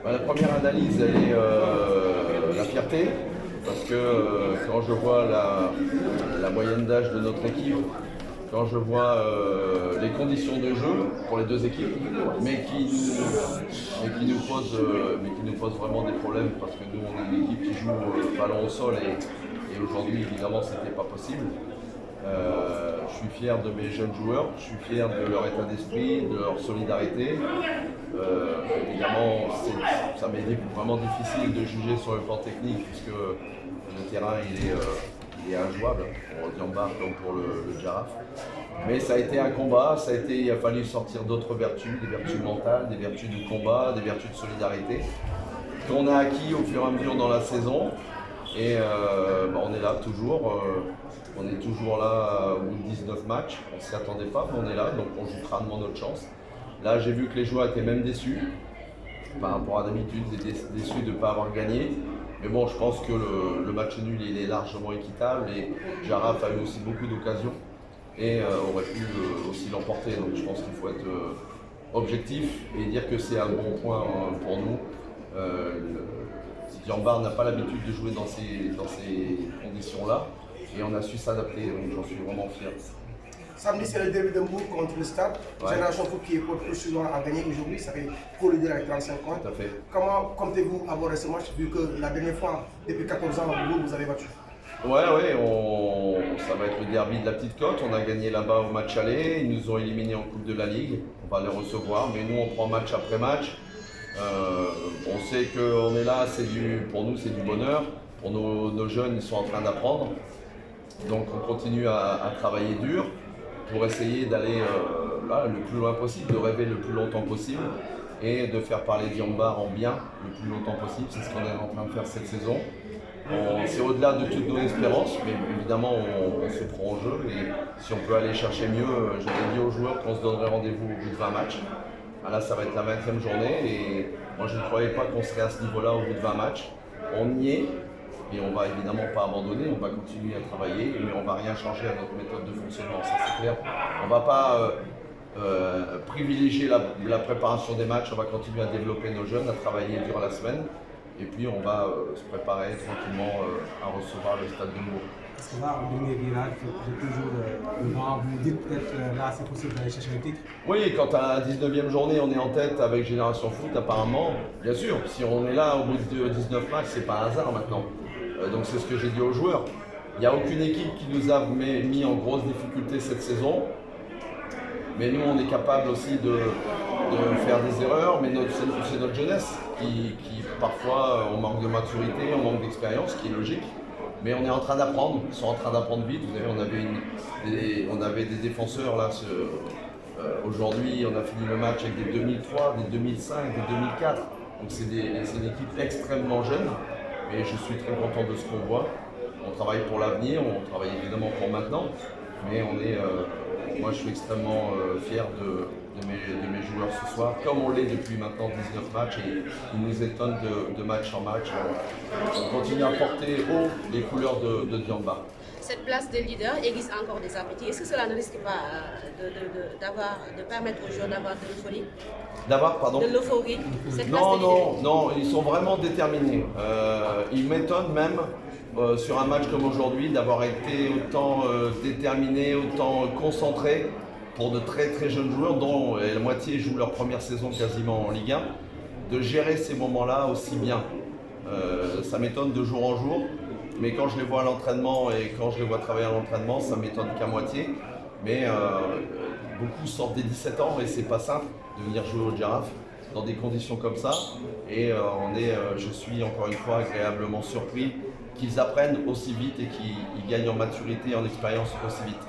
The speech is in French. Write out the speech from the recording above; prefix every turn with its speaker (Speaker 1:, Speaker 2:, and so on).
Speaker 1: La première analyse, elle est la fierté, parce que quand je vois la moyenne d'âge de notre équipe, quand je vois les conditions de jeu pour les deux équipes, mais qui nous posent vraiment des problèmes, parce que nous, on est une équipe qui joue ballon au sol, et aujourd'hui, évidemment, ce n'était pas possible. Je suis fier de mes jeunes joueurs, je suis fier de leur état d'esprit, de leur solidarité. Évidemment, ça m'est vraiment difficile de juger sur le plan technique, puisque le terrain il est injouable pour Diambar comme pour le Jaraaf. Mais ça a été un combat, il a fallu sortir d'autres vertus, des vertus mentales, des vertus de combat, des vertus de solidarité, qu'on a acquis au fur et à mesure dans la saison. Et on est là toujours. On est toujours là au bout de 19 matchs, on ne s'y attendait pas, mais on est là, donc on joue crânement notre chance. Là, j'ai vu que les joueurs étaient même déçus par rapport à d'habitude, déçus de ne pas avoir gagné. Mais bon, je pense que le match nul, il est largement équitable, et Jaraaf a eu aussi beaucoup d'occasions et aurait pu aussi l'emporter. Donc je pense qu'il faut être objectif et dire que c'est un bon point pour nous. Diambar n'a pas l'habitude de jouer dans ces conditions-là. Et on a su s'adapter, donc j'en suis vraiment fier.
Speaker 2: Samedi, c'est le derby de Mbour contre le Stade. Ouais. Génération Foot qui est plus souvent à gagner aujourd'hui, ça fait co-leader avec 35 points.
Speaker 1: Tout à fait.
Speaker 2: Comment comptez-vous aborder ce match, vu que la dernière fois, depuis 14 ans, vous avez battu?
Speaker 1: Ouais, ça va être le derby de la Petite Côte. On a gagné là-bas au match aller, ils nous ont éliminés en Coupe de la Ligue. On va les recevoir, mais nous on prend match après match. On sait qu'on est là, pour nous c'est du bonheur. Pour nos jeunes, ils sont en train d'apprendre. Donc on continue à travailler dur pour essayer d'aller le plus loin possible, de rêver le plus longtemps possible et de faire parler Diambar en bien le plus longtemps possible. C'est ce qu'on est en train de faire cette saison. C'est au-delà de toutes nos espérances, mais évidemment on se prend au jeu, et si on peut aller chercher mieux, j'avais dit aux joueurs qu'on se donnerait rendez-vous au bout de 20 matchs. Là ça va être la 20e journée, et moi je ne croyais pas qu'on serait à ce niveau-là au bout de 20 matchs. On y est. Et on ne va évidemment pas abandonner, on va continuer à travailler, mais on ne va rien changer à notre méthode de fonctionnement, ça c'est clair. On ne va pas privilégier la préparation des matchs, on va continuer à développer nos jeunes, à travailler durant la semaine, et puis on va se préparer tranquillement à recevoir le Stade de Mbour.
Speaker 3: Parce que là, au dernier virage, j'ai toujours devant, vous me dites peut-être là c'est possible d'aller chercher le titre?
Speaker 1: Oui, quand à la 19e journée on est en tête avec Génération Foot, apparemment, bien sûr, si on est là au bout de 19 matchs, c'est pas un hasard maintenant. Donc c'est ce que j'ai dit aux joueurs. Il n'y a aucune équipe qui nous a mis en grosse difficulté cette saison. Mais nous, on est capable aussi de faire des erreurs. Mais c'est notre jeunesse qui parfois, on manque de maturité, on manque d'expérience, ce qui est logique. Mais on est en train d'apprendre. Ils sont en train d'apprendre vite. Vous savez, on avait des défenseurs là. Aujourd'hui, on a fini le match avec des 2003, des 2005, des 2004. Donc c'est une équipe extrêmement jeune. Et je suis très content de ce qu'on voit. On travaille pour l'avenir, on travaille évidemment pour maintenant, mais moi je suis extrêmement fier de mes joueurs ce soir, comme on l'est depuis maintenant 19 matchs, et ils nous étonnent de match en match. On continue à porter haut les couleurs de Diambar.
Speaker 4: Cette place de leader aiguise encore des appétits. Est-ce que cela ne risque pas de permettre aux joueurs d'avoir de l'euphorie?
Speaker 1: D'avoir, pardon?
Speaker 4: De l'euphorie.
Speaker 1: Non, ils sont vraiment déterminés. Ils m'étonnent même sur un match comme aujourd'hui d'avoir été autant déterminés, autant concentrés pour de très très jeunes joueurs dont la moitié jouent leur première saison quasiment en Ligue 1, de gérer ces moments-là aussi bien. Ça m'étonne de jour en jour. Mais quand je les vois à l'entraînement et quand je les vois travailler à l'entraînement, ça m'étonne qu'à moitié. Mais beaucoup sortent des 17 ans et c'est pas simple de venir jouer au Jaraaf dans des conditions comme ça. Et je suis encore une fois agréablement surpris qu'ils apprennent aussi vite et qu'ils gagnent en maturité et en expérience aussi vite.